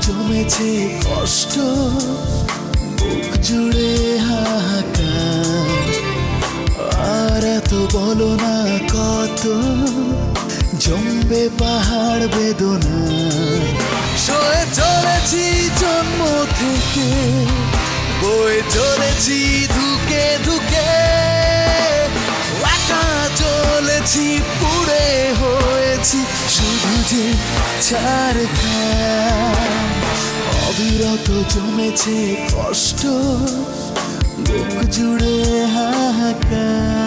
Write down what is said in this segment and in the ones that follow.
জমেছে কষ্ট, বুক জুড়ে হাহাকার। আর এত বলো না কত জমবে পাহাড় বেদনা। সয়ে চলেছি জন্ম থেকে, বয়ে চলেছি ধুকে ধুকে। একা চলেছি পুড়ে হয়েছি শুধু যে ছারখার। অবিরত জমেছে কষ্ট, বুক জুড়ে হাহাকার।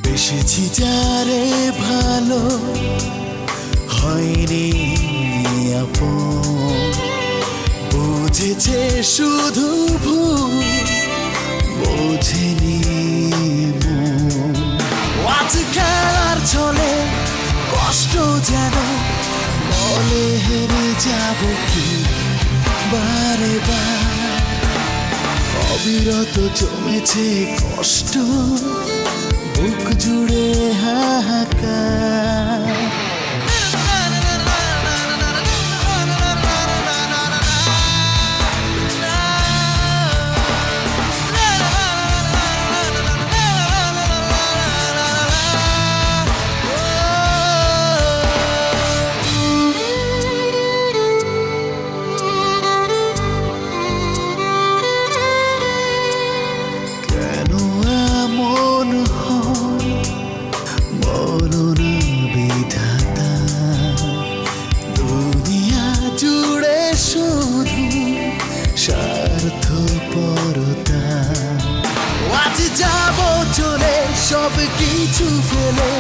বেসেছি যারে ভালো, হয়নি আপন। বুঝেছে শুধু ভুল, বোঝেনি মন। আজ খেলার ছলে কষ্ট যেন বলে হেরে যাব কি বারে বার। অবিরত জমেছে কষ্ট, বুক জুড়ে হাহাকার। কেন এমন হয় বলো না বিধাতা, দুনিয়া জুড়ে শুধু স্বার্থপরতা। আজ যাব চলে সব কিছু ফেলে,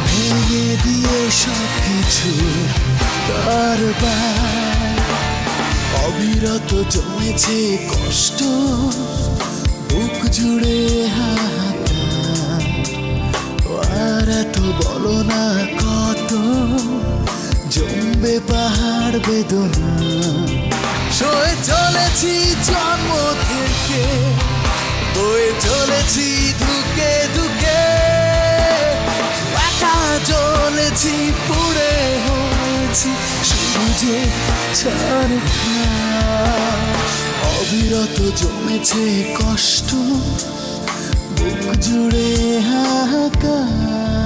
ভেঙে দিয়ে সব কিছু কারবার। অবিরত জমেছে কষ্ট, বুক জুড়ে হাহাকার। আর এত বলো না কত জমবে পাহাড় বেদনা। সয়ে চলেছি জন্ম থেকে, বয়ে চলেছি ধুকে ধুকে। একা চলেছি পুড়ে হয়েছি শুধু যে ছারখার। অবিরত জমেছে কষ্ট, বুক জুড়ে হাহাকার।